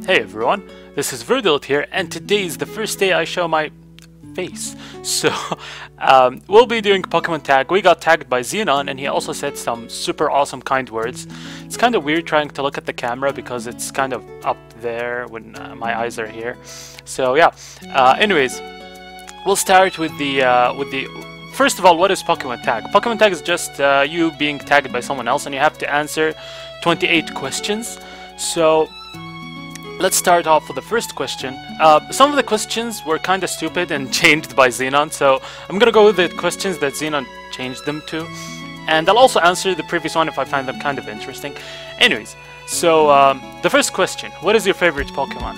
Hey everyone, this is Virdelet here, and today is the first day I show my face. So, we'll be doing Pokemon tag. We got tagged by Xenon, and he also said some super awesome kind words. It's kind of weird trying to look at the camera because it's kind of up there when my eyes are here. So yeah, anyways, we'll start with the first of all, what is Pokemon tag? Pokemon tag is just you being tagged by someone else, and you have to answer 28 questions. So let's start off with the first question. Some of the questions were kind of stupid and changed by Xenon, so I'm gonna go with the questions that Xenon changed them to, and I'll also answer the previous one if I find them kind of interesting. Anyways, so the first question: what is your favorite Pokemon?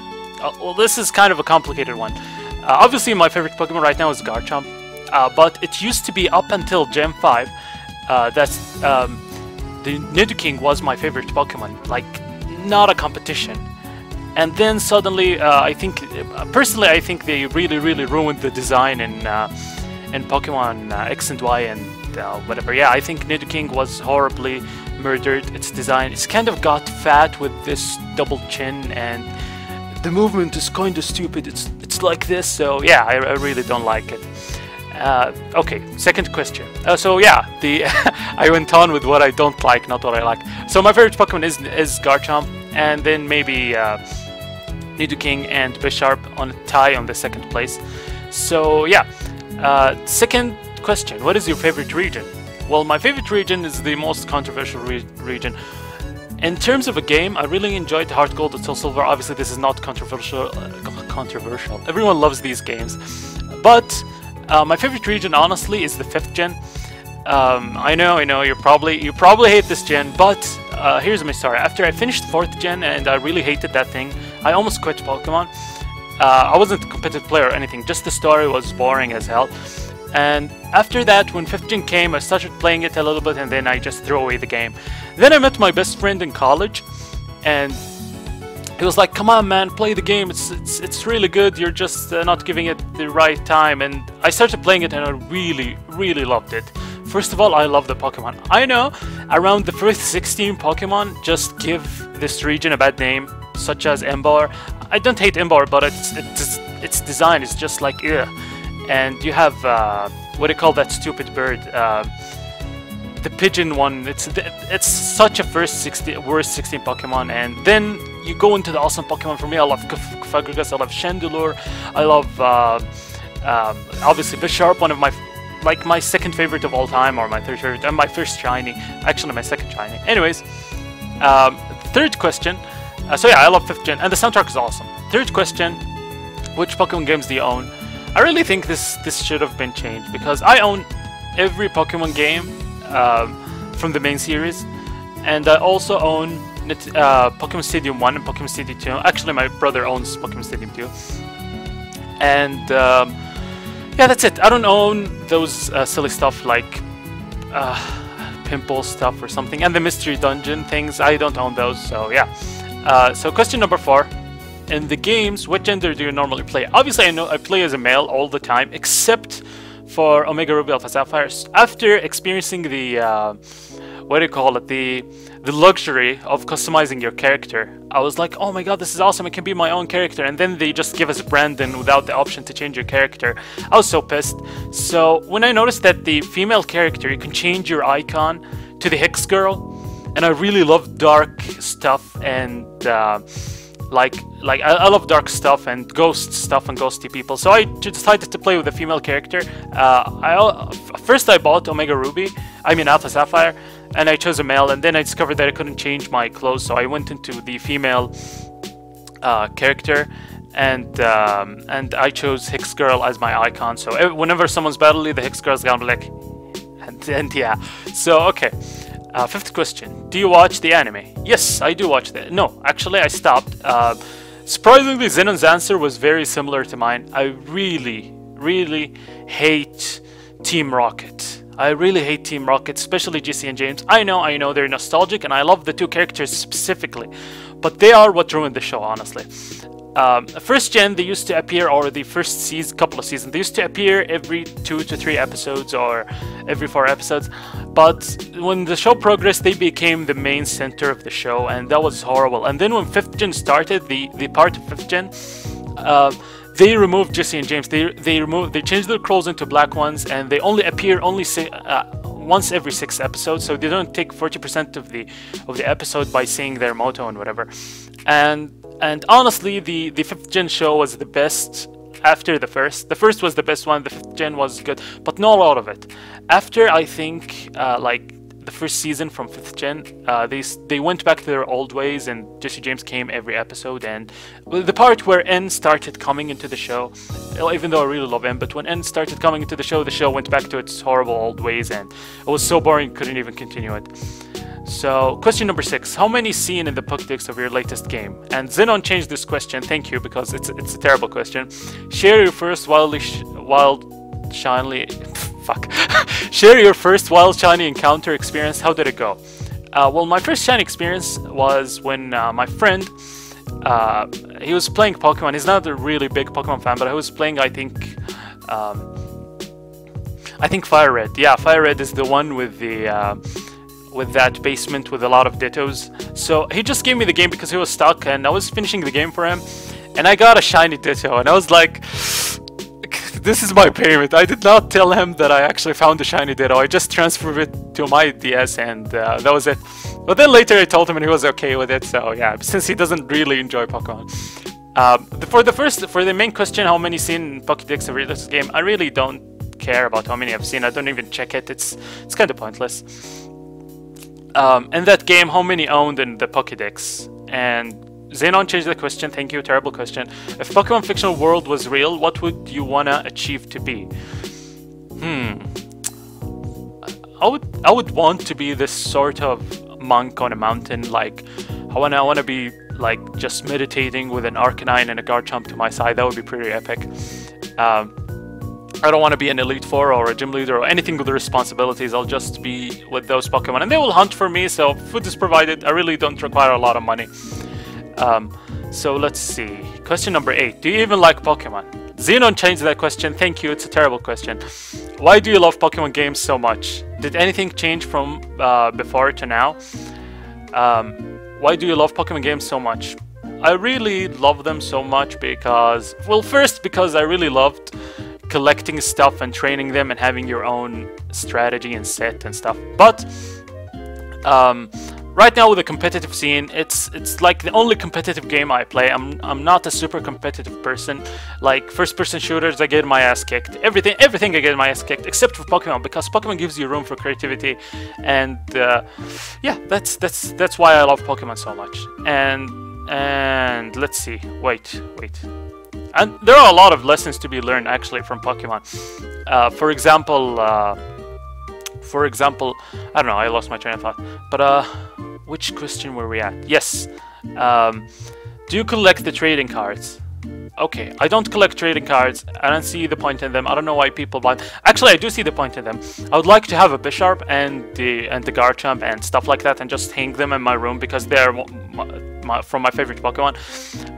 Well, this is kind of a complicated one. Obviously, my favorite Pokemon right now is Garchomp, but it used to be up until Gen 5. The Nidoking was my favorite Pokemon, like not a competition. And then suddenly, I think, personally, I think they really ruined the design in Pokemon X and Y and whatever. Yeah, I think Nidoking was horribly murdered. Its design, it's kind of got fat with this double chin, and the movement is kind of stupid. It's like this. So yeah, I really don't like it. Okay, second question. So yeah, I went on with what I don't like, not what I like. So my favorite Pokemon is Garchomp, and then maybe Nidoking and Bisharp on a tie on the second place. So yeah, second question: what is your favorite region? Well, my favorite region is the most controversial region. In terms of a game, I really enjoyed Heart Gold and Soul Silver. Obviously, this is not controversial. Everyone loves these games, but my favorite region, honestly, is the 5th gen. I know, you probably hate this gen, but here's my story. After I finished 4th gen and I really hated that thing, I almost quit Pokemon. I wasn't a competitive player or anything, just the story was boring as hell. And after that, when 5th gen came, I started playing it a little bit, and then I just threw away the game. Then I met my best friend in college, and he was like, "Come on, man, play the game. It's really good. You're just not giving it the right time." And I started playing it, and I really loved it. First of all, I love the Pokemon. I know around the first 16 Pokemon just give this region a bad name, such as Emboar. I don't hate Emboar, but its design is just like ugh. And you have what do you call that stupid bird? The pigeon one. It's such a worst 16 Pokemon. And then you go into the awesome Pokemon. For me, I love Fagrigus, I love Chandelure, I love obviously Bisharp, one of my second favorite of all time, or my third favorite, and my first shiny, actually my second shiny. Anyways, third question. So yeah, I love 5th gen, and the soundtrack is awesome. Third question: which Pokemon games do you own? I really think this should have been changed, because I own every Pokemon game from the main series, and I also own Pokemon Stadium 1 and Pokemon Stadium 2. Actually, my brother owns Pokemon Stadium 2. And yeah, that's it. I don't own those silly stuff like pimple stuff or something, and the mystery dungeon things. I don't own those, so yeah. So question number 4. In the games, what gender do you normally play? Obviously, I play as a male all the time, except for Omega Ruby Alpha Sapphire. After experiencing the what do you call it, the luxury of customizing your character, I was like, oh my god, this is awesome, I can be my own character. And then they just give us Brandon without the option to change your character. I was so pissed. So when I noticed that the female character, you can change your icon to the Hex Girl, and I really love dark stuff, and I love dark stuff and ghost stuff and ghosty people, so I decided to play with a female character. First I bought Alpha Sapphire, and I chose a male, and then I discovered that I couldn't change my clothes, so I went into the female character, and I chose Hex Girl as my icon. So whenever someone's battling, the Hex Girl's gonna be like, and yeah. So okay. 5th question: do you watch the anime? Yes, I do watch the. No, actually, I stopped. Surprisingly, Zenon's answer was very similar to mine. I really hate Team Rocket. I really hate Team Rocket, especially GC and James. I know they're nostalgic, and I love the two characters specifically, but they are what ruined the show, honestly. first gen, they used to appear, or the first season, couple of seasons, they used to appear every 2 to 3 episodes or every 4 episodes. But when the show progressed, they became the main center of the show, and that was horrible. And then when 5th gen started, the part of 5th gen, they removed Jesse and James. They changed their clothes into black ones, and they only appear once every 6 episodes, so they don't take 40% of the episode by saying their motto and whatever. And honestly, the 5th gen show was the best after the first. The first was the best one. The 5th gen was good, but not a lot of it. After, I think, like the first season from 5th gen, they went back to their old ways, and Jesse James came every episode. And the part where N started coming into the show, even though I really love N, but when N started coming into the show went back to its horrible old ways, and it was so boring, couldn't even continue it. So, question number 6. How many seen in the Pokédex of your latest game? And Xenon changed this question, thank you, because it's a terrible question. Share your first Share your first wild shiny encounter experience. How did it go? Well, my first shiny experience was when my friend, he was playing Pokemon. He's not a really big Pokemon fan, but I was playing, I think Fire Red. Yeah, Fire Red is the one with the with that basement with a lot of Dittos. So he just gave me the game because he was stuck, and I was finishing the game for him, and I got a shiny Ditto, and I was like, this is my payment. I did not tell him that I actually found a shiny Ditto. I just transferred it to my DS, and that was it. But then later I told him, and he was okay with it. So yeah, since he doesn't really enjoy Pokemon. For the main question, how many seen in Pokédex of this game, I really don't care about how many I've seen. I don't even check it. It's kind of pointless. In that game, how many owned in the Pokédex? And Xenon changed the question, thank you, terrible question. If Pokemon fictional world was real, what would you wanna achieve to be? I would want to be this sort of monk on a mountain, like I wanna be like just meditating with an Arcanine and a Garchomp to my side. That would be pretty epic. I don't want to be an Elite Four or a gym leader or anything with the responsibilities. I'll just be with those Pokemon, and they will hunt for me, so food is provided. I really don't require a lot of money. So let's see. Question number 8. Do you even like Pokemon? Xenon changed that question. Thank you. It's a terrible question. Why do you love Pokemon games so much? Did anything change from before to now? Why do you love Pokemon games so much? I really love them so much because, well, first because I really loved collecting stuff and training them and having your own strategy and set and stuff. But right now with the competitive scene, it's like the only competitive game I play. I'm not a super competitive person. Like first-person shooters, I get my ass kicked. Everything I get my ass kicked, except for Pokemon, because Pokemon gives you room for creativity. And yeah, that's why I love Pokemon so much. And let's see. Wait. And there are a lot of lessons to be learned actually from Pokemon. For example, I don't know, I lost my train of thought. But which question were we at? Yes. Do you collect the trading cards? Okay, I don't collect trading cards. I don't see the point in them. I don't know why people buy them. Actually, I do see the point in them. I would like to have a Bisharp and the Garchomp and stuff like that, and just hang them in my room because they're from my favorite Pokemon.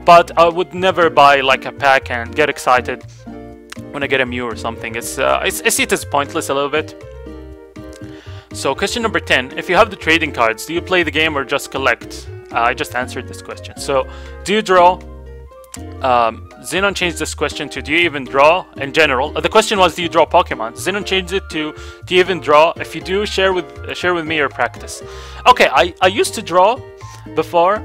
But I would never buy like a pack and get excited when I get a Mew or something. I see it as pointless a little bit. So question number 10. If you have the trading cards, do you play the game or just collect? I just answered this question. So, do you draw? Xenon changed this question to, do you even draw in general? The question was, do you draw Pokemon? Xenon changed it to, do you even draw? If you do, share with me your practice. Okay, I used to draw before.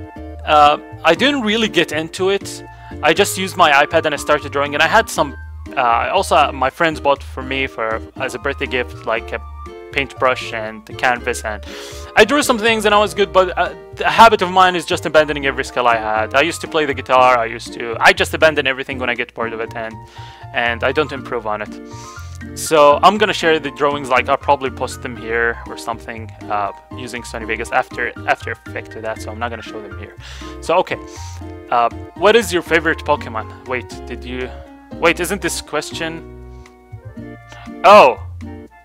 I didn't really get into it. I just used my iPad and I started drawing, and I had some also my friends bought for me as a birthday gift, like a paintbrush and the canvas, and I drew some things and I was good, but the habit of mine is just abandoning every skill I had. I used to play the guitar, I just abandon everything when I get bored of it, and I don't improve on it. So I'm gonna share the drawings, like I'll probably post them here or something using Sony Vegas after Effects to that, so I'm not gonna show them here. So okay, what is your favorite Pokemon? Wait, isn't this question? Oh,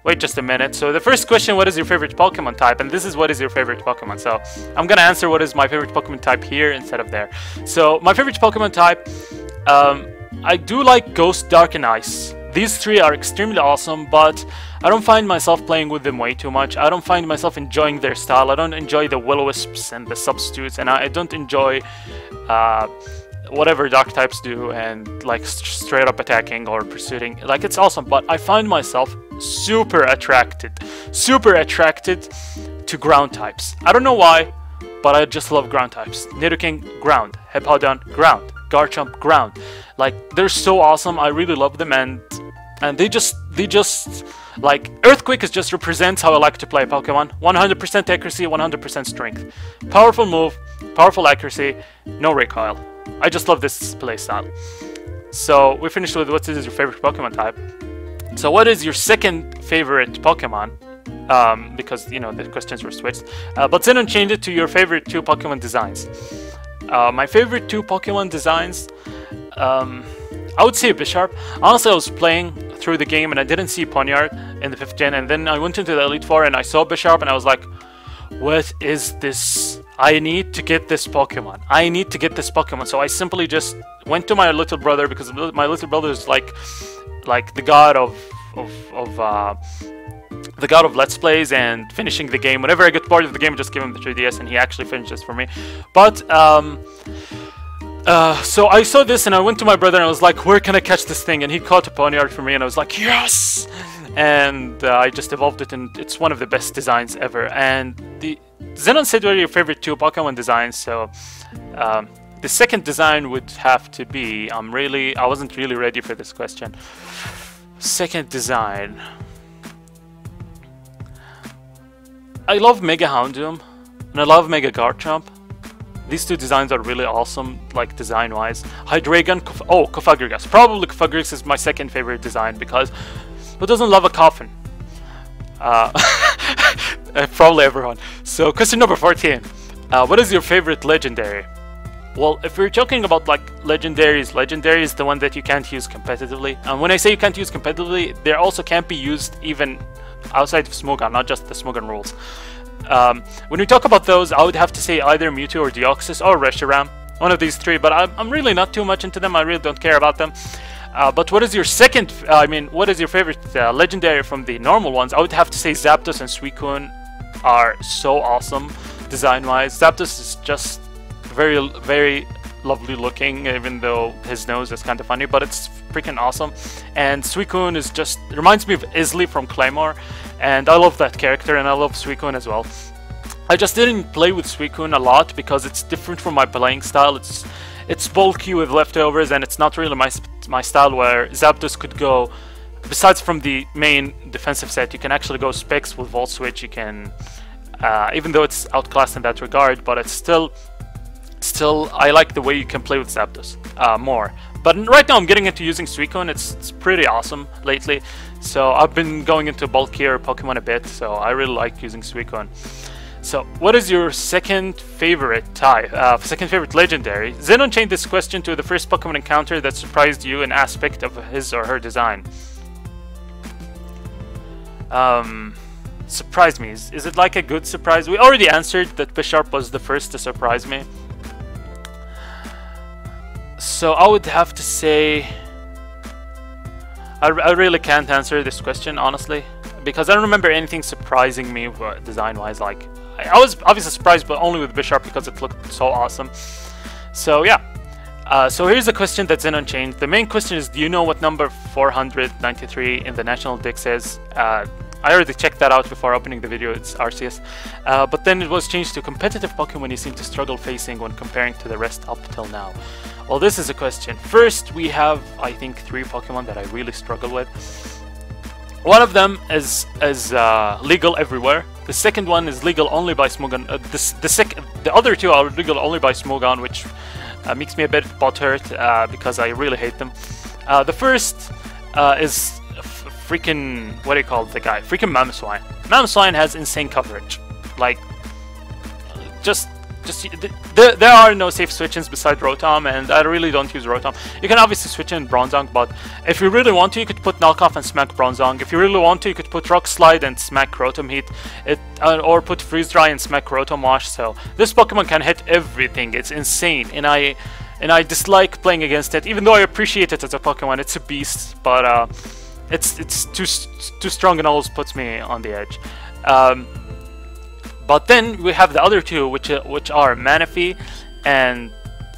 Wait just a minute. So the first question, what is your favorite Pokemon type? And this is what is your favorite Pokemon. So I'm gonna answer what is my favorite Pokemon type here instead of there. So my favorite Pokemon type, I do like Ghost, Dark, and Ice. These three are extremely awesome, but I don't find myself playing with them way too much. I don't find myself enjoying their style. I don't enjoy the Will-O-Wisps and the substitutes, and I don't enjoy whatever dark types do and like straight up attacking or pursuing. Like, it's awesome, but I find myself super attracted to ground types. I don't know why, but I just love ground types. Nidoking, ground. Hippowdon, ground. Garchomp, ground. Like, they're so awesome. I really love them, and they just like, Earthquake is just represents how I like to play Pokemon. 100% accuracy, 100% strength. Powerful move, powerful accuracy, no recoil. I just love this playstyle. So we finished with what is your favorite Pokemon type. So what is your second favorite Pokemon? Because, you know, the questions were switched. But Zenon changed it to your favorite 2 Pokemon designs. My favorite 2 Pokemon designs, I would say Bisharp. Honestly, I was playing through the game and I didn't see Ponyard in the 5th gen, and then I went into the Elite Four and I saw Bisharp and I was like, what is this? I need to get this Pokemon. I need to get this Pokemon. So I simply just went to my little brother, because my little brother is like the god of Let's Plays and finishing the game. Whenever I get bored of the game, I just give him the 3DS and he actually finishes for me. But so I saw this and I went to my brother and I was like, where can I catch this thing? And he caught a Ponyard for me and I was like, yes! And I just evolved it, and it's one of the best designs ever. And the Zenon said, what are your favorite 2 Pokemon designs? So the second design would have to be, I wasn't really ready for this question. Second design, I love Mega Houndoom and I love Mega Garchomp. These 2 designs are really awesome, like, design-wise. Hydreigon, Cofagrigus. Probably Cofagrigus is my second favorite design, because who doesn't love a coffin? Probably everyone. So question number 14. What is your favorite legendary? Well, if we're talking about like legendaries, legendary is the one that you can't use competitively. And when I say you can't use competitively, they also can't be used even outside of Smogon, not just the Smogon rules. When we talk about those, I would have to say either Mewtwo or Deoxys or Reshiram. One of these 3, but I'm really not too much into them. I really don't care about them. But what is your what is your favorite legendary from the normal ones? I would have to say Zapdos and Suicune are so awesome design-wise. Zapdos is just very, very lovely looking, even though his nose is kind of funny, but it's freaking awesome. And Suicune is just, reminds me of Isley from Claymore, and I love that character, and I love Suicune as well. I just didn't play with Suicune a lot because it's different from my playing style. It's bulky with leftovers, and it's not really my style, where Zapdos could go, besides from the main defensive set, you can actually go Specs with Volt Switch. You can, even though it's outclassed in that regard, but it's still I like the way you can play with Zapdos more. But right now I'm getting into using Suicune. It's pretty awesome lately. So I've been going into bulkier Pokemon a bit, so I really like using Suicune. So, what is your second favorite type? Second favorite legendary? Zenon changed this question to the first Pokemon encounter that surprised you in aspect of his or her design. Surprised me. Is it like a good surprise? We already answered that Bisharp was the first to surprise me. So I would have to say, I really can't answer this question, honestly, because I don't remember anything surprising me design-wise. Like, I was obviously surprised, but only with Bisharp because it looked so awesome. So yeah, so here's the question that Zenon changed. The main question is, do you know what number 493 in the National Dex is? I already checked that out before opening the video. It's Arceus, but then it was changed to competitive Pokemon you seem to struggle facing when comparing to the rest up till now. Well, this is a question. First, we have, I think, 3 Pokemon that I really struggle with. One of them is legal everywhere. The second one is legal only by Smogon. The other 2 are legal only by Smogon, which makes me a bit butthurt because I really hate them. The first is freaking, what do you call the guy? Freaking Mamoswine. Mamoswine has insane coverage. Like, just just there are no safe switch-ins beside Rotom, and I really don't use Rotom. You can obviously switch in Bronzong, but if you really want to, you could put Knockoff and smack Bronzong. If you really want to, you could put Rock Slide and smack Rotom Heat, or put Freeze Dry and smack Rotom Wash. So this Pokemon can hit everything. It's insane, and I dislike playing against it, even though I appreciate it as a Pokemon. It's a beast, but it's too strong and always puts me on the edge. But then we have the other two, which are Manaphy and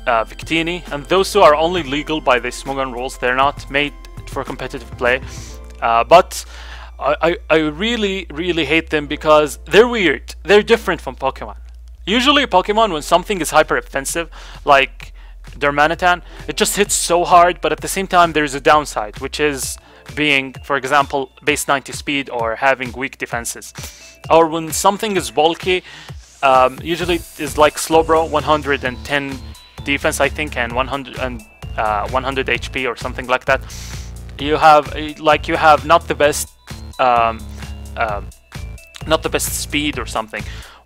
Victini, and those two are only legal by the Smogon rules. They're not made for competitive play. But I really hate them because they're weird. They're different from Pokemon. Usually Pokemon, when something is hyper offensive, like Darmanitan, it just hits so hard, but at the same time there's a downside, which is being, for example, base 90 speed or having weak defenses. Or when something is bulky, usually is like Slowbro, 110 defense I think, and 100 HP or something like that. You have not the best speed or something.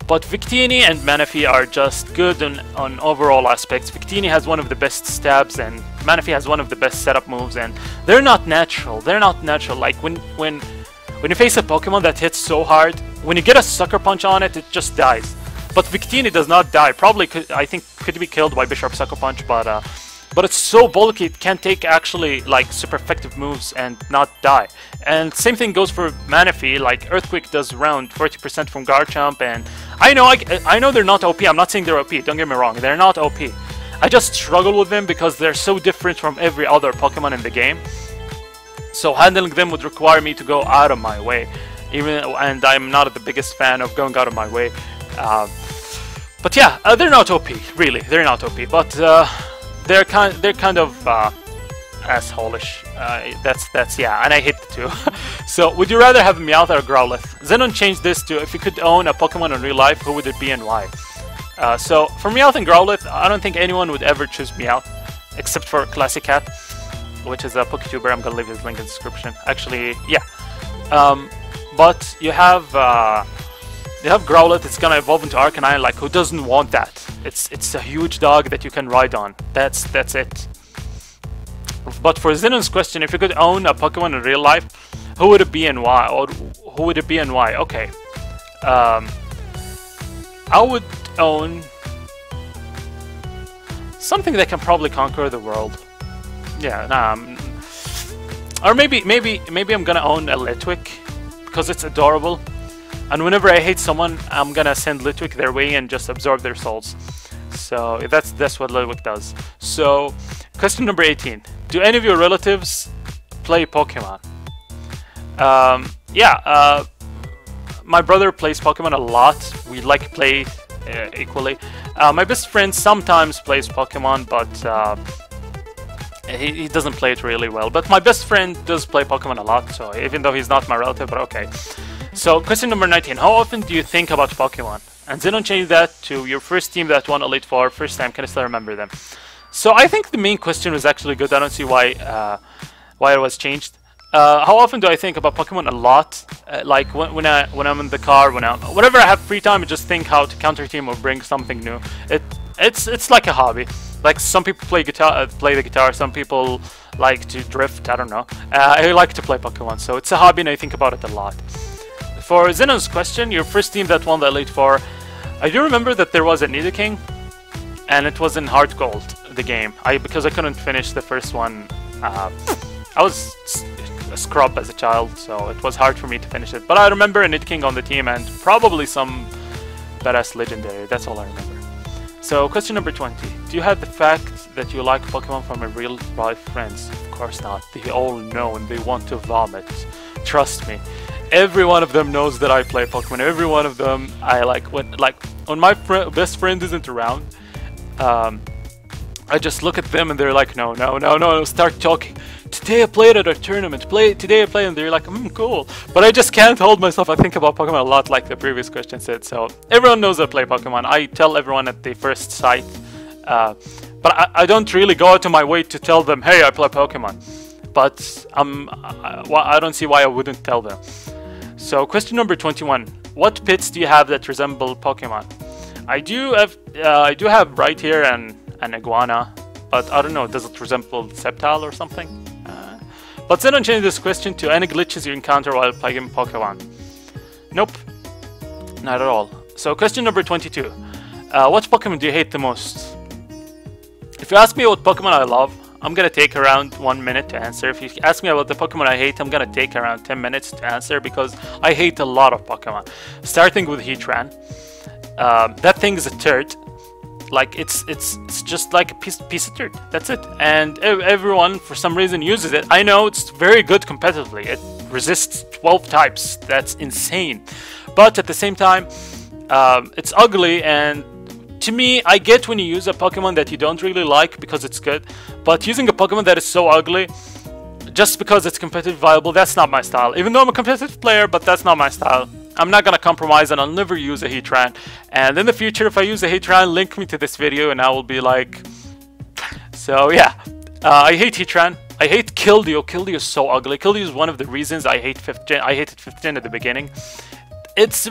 But Victini and Manaphy are just good on overall aspects. Victini has one of the best stabs, and Manaphy has one of the best setup moves, and they're not natural. They're not natural. Like when you face a Pokemon that hits so hard, when you get a Sucker Punch on it, it just dies. But Victini does not die. Probably I think could be killed by Bisharp Sucker Punch, but it's so bulky it can take actually like super effective moves and not die. And same thing goes for Manaphy. Like Earthquake does around 40% from Garchomp, and I know they're not OP. I'm not saying they're OP. Don't get me wrong. They're not OP. I just struggle with them because they're so different from every other Pokemon in the game. So handling them would require me to go out of my way, and I'm not the biggest fan of going out of my way. But yeah, they're not OP. Really, they're not OP. But they're kind of asshole-ish. That's yeah, and I hate the two. So, would you rather have Meowth or Growlithe? Xenon changed this to, if you could own a Pokemon in real life, who would it be and why? So, for Meowth and Growlithe, I don't think anyone would ever choose Meowth, except for Classic Cat, which is a PokeTuber. I'm gonna leave his link in the description. Actually, yeah. But you have Growlithe. It's gonna evolve into Arcanine. Like, who doesn't want that? It's a huge dog that you can ride on. That's it. But for Zenon's question, if you could own a Pokemon in real life, who would it be and why? Or who would it be and why? Okay. I would own something that can probably conquer the world. Yeah, nah. Or maybe I'm gonna own a Litwick because it's adorable. And whenever I hate someone, I'm gonna send Litwick their way and just absorb their souls. So that's what Litwick does. So, question number 18. Do any of your relatives play Pokemon? Yeah, my brother plays Pokemon a lot. We like play equally. My best friend sometimes plays Pokemon, but he doesn't play it really well. But my best friend does play Pokemon a lot, so even though he's not my relative, but okay. So, question number 19. How often do you think about Pokemon? And Xenon changed that to your first team that won Elite Four, first time, can I still remember them? So, I think the main question was actually good. I don't see why it was changed. How often do I think about Pokemon? A lot. Like when I'm in the car, whenever I have free time, I just think how to counter team or bring something new. It's like a hobby. Like some people play the guitar. Some people like to drift. I don't know. I like to play Pokemon, so it's a hobby, and I think about it a lot. For Zenon's question, your first team that won the Elite Four, I do remember that there was a Nidoking, and it was in Hard Gold, the game. Because I couldn't finish the first one. I was a scrub as a child, so it was hard for me to finish it. But I remember a Nidoking on the team and probably some badass legendary. That's all I remember. So, question number 20. Do you have the fact that you like Pokemon from your real life friends? Of course not. They all know and they want to vomit. Trust me. Every one of them knows that I play Pokemon. Every one of them, I like when my best friend isn't around. I just look at them and they're like, no, start talking. Today I played at a tournament. Today I played, and they're like, cool. But I just can't hold myself. I think about Pokemon a lot, like the previous question said. So everyone knows I play Pokemon. I tell everyone at the first sight. But I don't really go out of my way to tell them, hey, I play Pokemon. But I don't see why I wouldn't tell them. So question number 21. What pets do you have that resemble Pokemon? I do have right here an iguana, but I don't know, does it resemble Sceptile or something? But Xenon changed this question to any glitches you encounter while playing Pokemon. Nope, not at all. So question number 22. What Pokemon do you hate the most? If you ask me what Pokemon I love, I'm gonna take around 1 minute to answer. If you ask me about the Pokemon I hate, I'm gonna take around 10 minutes to answer because I hate a lot of Pokemon. Starting with Heatran. That thing is a turd. Like it's just like a piece of dirt. That's it. And everyone for some reason uses it. I know it's very good competitively. It resists 12 types. That's insane. But at the same time, it's ugly, and to me, I get when you use a Pokemon that you don't really like because it's good, but using a Pokemon that is so ugly just because it's competitive viable, that's not my style. Even though I'm a competitive player, but that's not my style. I'm not gonna compromise, and I'll never use a Heatran. And in the future, if I use a Heatran, link me to this video and I will be like... So yeah, I hate Heatran. I hate Killdew. Killdew is so ugly. Killdew is one of the reasons I hate 5th gen. I hated 5th gen at the beginning. It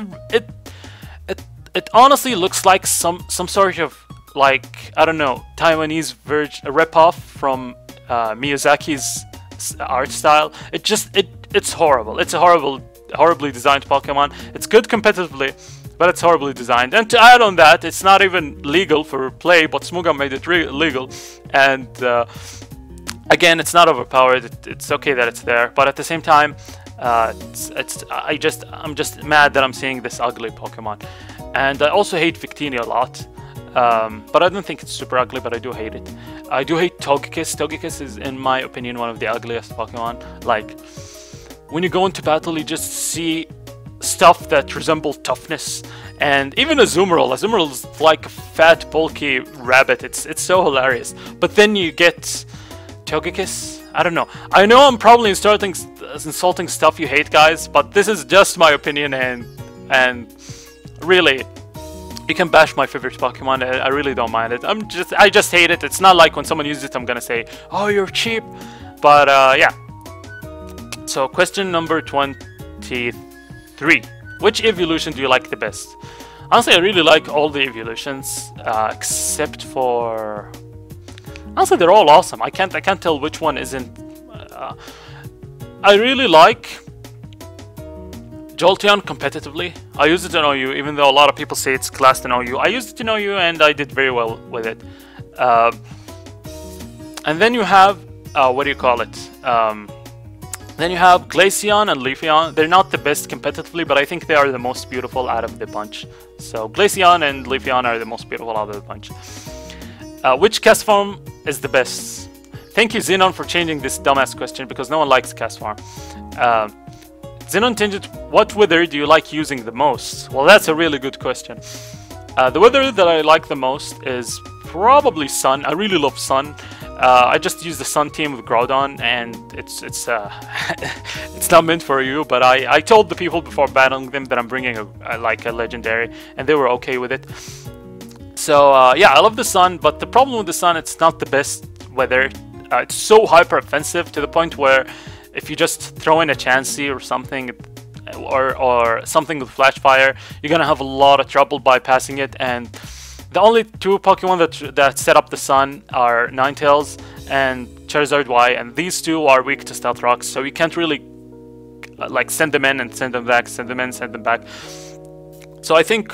honestly looks like some sort of, like, I don't know, Taiwanese rip-off from Miyazaki's art style. It's horrible. It's a horribly designed Pokemon. It's good competitively, but it's horribly designed. And to add on that, it's not even legal for play, but Smuga made it legal. And again, it's not overpowered. It's okay that it's there, but at the same time, I'm just mad that I'm seeing this ugly Pokemon. And I also hate Victini a lot, but I don't think it's super ugly, but I do hate it. I do hate Togekiss. Togekiss is, in my opinion, one of the ugliest Pokemon. Like, when you go into battle, you just see stuff that resemble toughness. And even Azumarill is like a fat, bulky rabbit. It's so hilarious. But then you get Togekiss. I don't know. I know I'm probably insulting stuff you hate, guys, but this is just my opinion, and really, you can bash my favorite Pokemon. I really don't mind it. I just hate it. It's not like when someone uses it, I'm gonna say, "Oh, you're cheap." But yeah. So question number 23. Which evolution do you like the best? Honestly, I really like all the evolutions, except for... Honestly, they're all awesome. I can't tell which one isn't. I really like Jolteon competitively. I used it in OU, even though a lot of people say it's classed in OU. I used it in OU and I did very well with it. And then you have, what do you call it? Then you have Glaceon and Leafeon. They're not the best competitively, but I think they are the most beautiful out of the bunch. So Glaceon and Leafeon are the most beautiful out of the bunch. Which cast form is the best? Thank you, Xenon, for changing this dumbass question because no one likes cast form. Xenon Tangent, what weather do you like using the most? Well, that's a really good question. The weather that I like the most is probably Sun. I really love Sun. I just use the Sun team with Groudon, and it's it's not meant for you. But I told the people before battling them that I'm bringing a legendary, and they were okay with it. So yeah, I love the Sun, but the problem with the Sun, it's not the best weather. It's so hyper offensive to the point where if you just throw in a Chansey or something, or something with Flash Fire, you're gonna have a lot of trouble bypassing it. And the only two Pokemon that set up the Sun are Ninetales and Charizard Y, and these two are weak to Stealth Rocks, so you can't really like send them in and send them back, send them in, send them back. So I think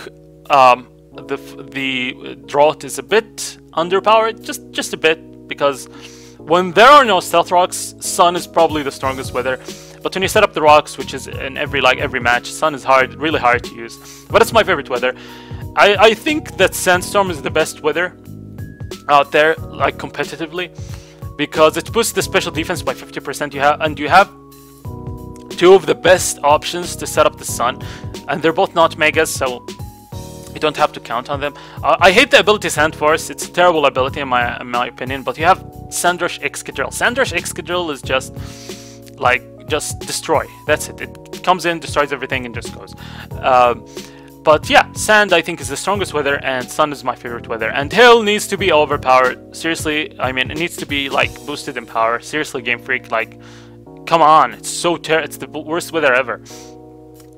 the Drought is a bit underpowered, just a bit, because when there are no Stealth Rocks, Sun is probably the strongest weather. But when you set up the rocks, which is in every match, Sun is really hard to use. But it's my favorite weather. I think that Sandstorm is the best weather out there, like competitively, because it boosts the special defense by 50%. You have two of the best options to set up the Sun, and they're both not megas, so you don't have to count on them. I hate the ability Sand Force. It's a terrible ability in my opinion. But you have Sandrush Excadrill. Sandrush Excadrill is just destroy. That's it. It comes in, destroys everything, and just goes. But yeah, Sand I think is the strongest weather, and Sun is my favorite weather. And Hill needs to be overpowered. Seriously, I mean, it needs to be like boosted in power. Seriously, Game Freak, like, come on! It's the worst weather ever.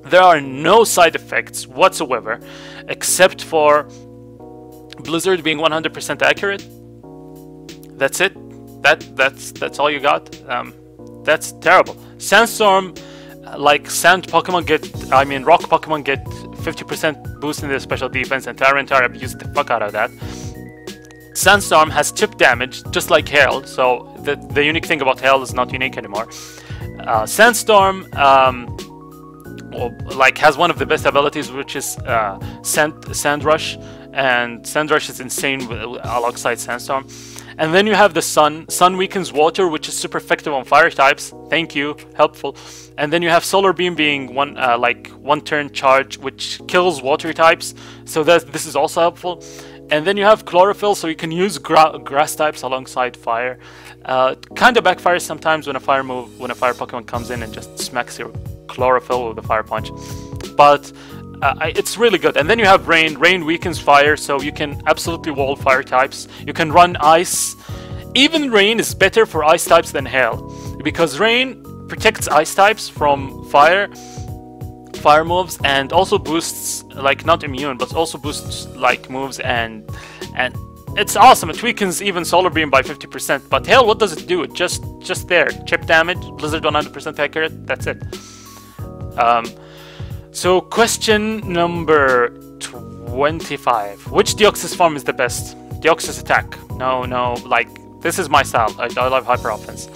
There are no side effects whatsoever, except for Blizzard being 100% accurate. That's it. That's all you got. That's terrible. Sandstorm, like sand Pokemon rock Pokemon get 50% boost in their special defense, and Tyranitar abused the fuck out of that. Sandstorm has chip damage, just like Hail, so the unique thing about Hail is not unique anymore. Sandstorm has one of the best abilities, which is Sand Rush, and Sand Rush is insane alongside Sandstorm. And then you have the Sun. Sun weakens water, which is super effective on fire types. Thank you, helpful. And then you have Solar Beam being one turn charge, which kills water types. So this is also helpful. And then you have Chlorophyll, so you can use grass types alongside fire. Kind of backfires sometimes when a fire Pokemon comes in and just smacks your Chlorophyll with a Fire Punch. But it's really good. And then you have Rain. Rain weakens fire, so you can absolutely wall fire types. You can run ice. Even Rain is better for ice types than Hail, because Rain protects ice types from fire moves, and also boosts, like, not immune, but also boosts like moves, and it's awesome. It weakens even Solar Beam by 50%. But Hail, what does it do? It just there. Chip damage, Blizzard 100% accurate. That's it. So question number 25. Which Deoxys form is the best? Deoxys attack. No, like, this is my style. I love Hyper Offense.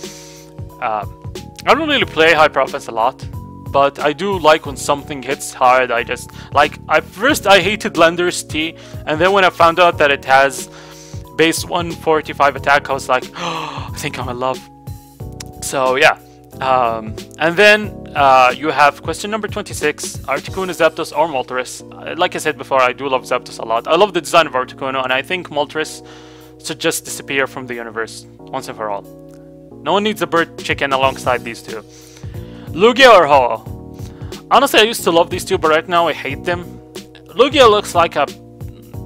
I don't really play Hyper Offense a lot, but I do like when something hits hard. At first I hated Lender's T, and then when I found out that it has base 145 attack, I was like, oh, I think I'm in love. So yeah. And then you have question number 26, Articuno, Zapdos, or Moltres. Like I said before, I do love Zapdos a lot. I love the design of Articuno, and I think Moltres should just disappear from the universe once and for all. No one needs a bird chicken alongside these two. Lugia or Ho-Oh? Honestly, I used to love these two, but right now I hate them. Lugia looks like a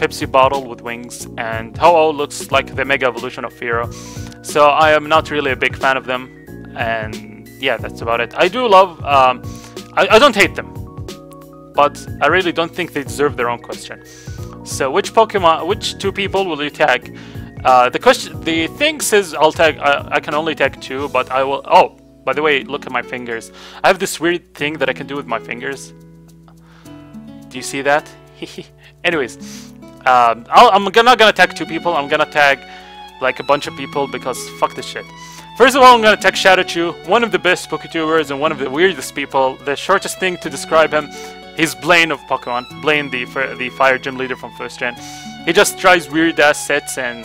Pepsi bottle with wings, and Ho-Oh looks like the Mega Evolution of Fearow. So I am not really a big fan of them, and yeah, that's about it. I do love, I don't hate them, but I really don't think they deserve their own question. So which two people will you tag? The thing says I'll tag, I can only tag 2, but I will, oh, by the way, look at my fingers. I have this weird thing that I can do with my fingers. Do you see that? Anyways, I'm not gonna tag 2 people, I'm gonna tag like a bunch of people, because fuck this shit. First of all, I'm gonna tag Shadowchew, one of the best Poketubers and one of the weirdest people. The shortest thing to describe him, he's Blaine of Pokemon. Blaine, the fire gym leader from first gen. He just tries weird ass sets and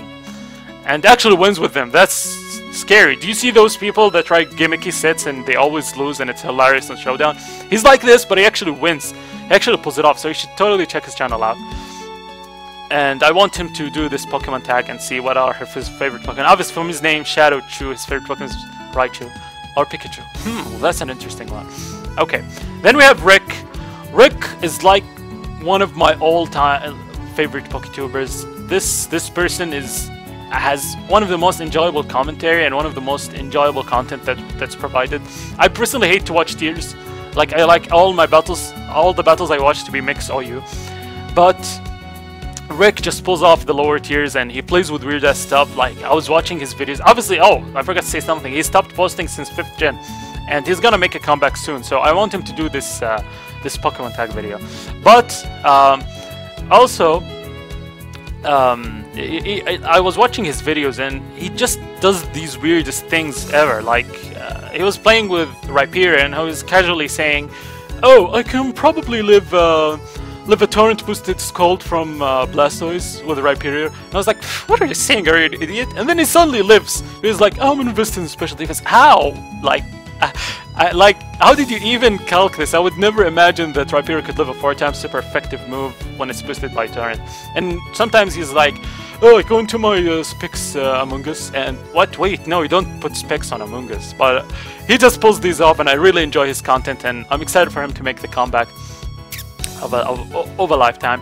actually wins with them. That's scary. Do you see those people that try gimmicky sets and they always lose and it's hilarious on Showdown? He's like this, but he actually wins. He actually pulls it off, so you should totally check his channel out. And I want him to do this Pokemon tag and see what are his favorite Pokemon. Obviously, from his name, Shadowchew, his favorite Pokemon is Raichu or Pikachu. That's an interesting one. Okay, then we have Rick. Rick is like one of my all-time favorite Poketubers. This person has one of the most enjoyable commentary and one of the most enjoyable content that's provided. I personally hate to watch tiers. Like, I like all the battles I watch to be mixed OU. But Rick just pulls off the lower tiers and he plays with weird ass stuff. Like, I was watching his videos. Obviously, oh, I forgot to say something. He stopped posting since 5th gen, and he's gonna make a comeback soon. So I want him to do this this Pokemon tag video. But also, I was watching his videos and he just does these weirdest things ever. Like, he was playing with Rhyperior and he was casually saying, "Oh, I can probably live a torrent boosted Scald from Blastoise with Rhyperior." And I was like, "What are you saying? Are you an idiot?" And then he suddenly lives. He was like, "Oh, I'm investing in special defense." How? Like, how did you even calc this? I would never imagine that Rhyperior could live a 4x super effective move when it's boosted by torrent. And sometimes he's like, "Oh, I go into my specs Among Us," and what? Wait, no, you don't put specs on Among Us. But he just pulls these off, and I really enjoy his content, and I'm excited for him to make the comeback of a lifetime.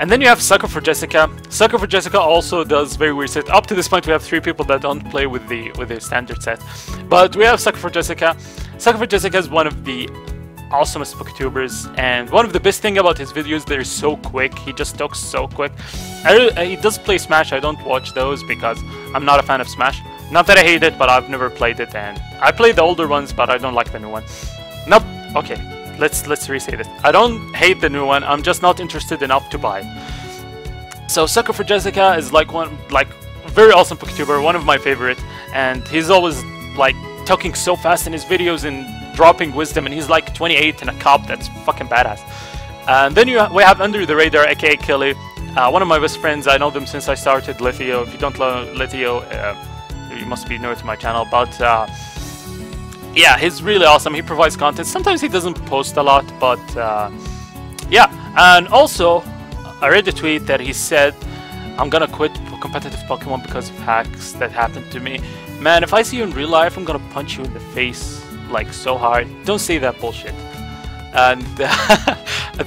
And then you have Sucker for Jessica. Sucker for Jessica also does very weird set. Up to this point, we have 3 people that don't play with the standard set, but we have Sucker for Jessica. Sucker for Jessica is one of the awesomest booktubers, and one of the best thing about his videos, they're so quick. He just talks so quick. He does play Smash. I don't watch those because I'm not a fan of Smash. Not that I hate it, but I've never played it, and I played the older ones, but I don't like the new one. Nope. Okay, let's re-say this. I don't hate the new one. I'm just not interested enough to buy. So Sucker for Jessica is like very awesome booktuber, one of my favorite, and he's always like talking so fast in his videos and dropping wisdom, and he's like 28 and a cop. That's fucking badass. And then we have UnderTheRadar, aka Kelly, one of my best friends. I know them since I started Lithio. If you don't know Lithio, you must be new to my channel, but yeah, he's really awesome. He provides content. Sometimes he doesn't post a lot, but yeah. And also, I read a tweet that he said, "I'm gonna quit competitive Pokemon because of hacks that happened to me." Man, if I see you in real life, I'm gonna punch you in the face like so hard. Don't say that bullshit. And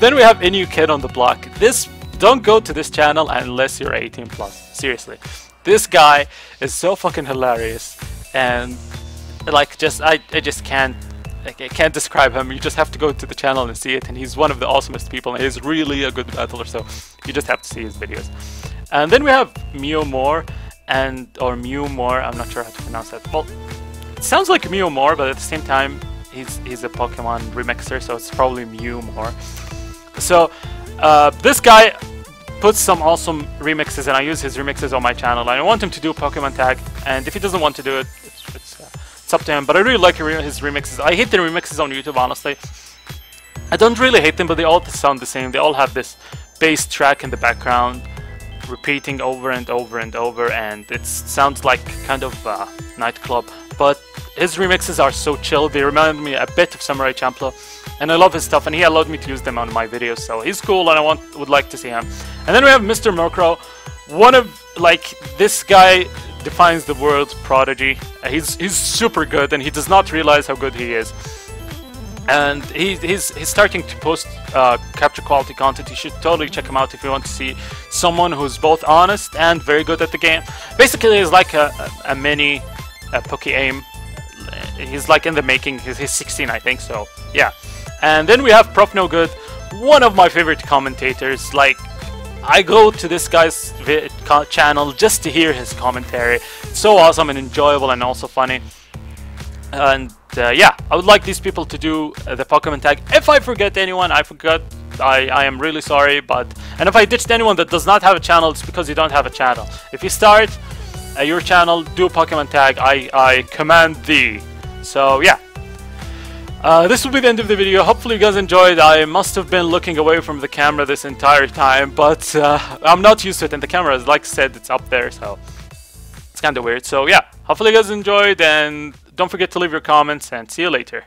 then we have NUkidOnTheBlock. Don't go to this channel unless you're 18 plus. Seriously, this guy is so fucking hilarious, and like I just can't describe him. You just have to go to the channel and see it, and he's one of the awesomest people, and he's really a good battler, so you just have to see his videos. And then we have Mewmore, or Mewmore, I'm not sure how to pronounce that. Well, it sounds like Mewmore, but at the same time, he's a Pokemon remixer, so it's probably Mewmore. So, this guy puts some awesome remixes, and I use his remixes on my channel, and I want him to do Pokemon tag, and if he doesn't want to do it, it's up to him, but I really like his remixes. I hate the remixes on YouTube, honestly. I don't really hate them, but they all sound the same. They all have this bass track in the background, repeating over and over and over, and it sounds like kind of a nightclub. But his remixes are so chill. They remind me a bit of Samurai Champloo, and I love his stuff, and he allowed me to use them on my videos, so he's cool, and I would like to see him. And then we have Mr.Murk, one of, like, this guy defines the world's prodigy. He's super good, and he does not realize how good he is. And he's starting to post capture quality content. You should totally check him out if you want to see someone who's both honest and very good at the game. Basically, he's like a mini Poke-Aim. He's like in the making. He's 16, I think, so yeah. And then we have ProofnoGood, one of my favorite commentators. Like, I go to this guy's channel just to hear his commentary. It's so awesome and enjoyable and also funny. And yeah, I would like these people to do the Pokemon tag. If I forget anyone, I am really sorry. And if I ditched anyone that does not have a channel, it's because you don't have a channel. If you start your channel, do a Pokemon tag. I command thee. So yeah. This will be the end of the video. Hopefully you guys enjoyed. I must have been looking away from the camera this entire time, but I'm not used to it, and the camera, like I said, it's up there, so it's kind of weird. So yeah, hopefully you guys enjoyed, and don't forget to leave your comments, and see you later.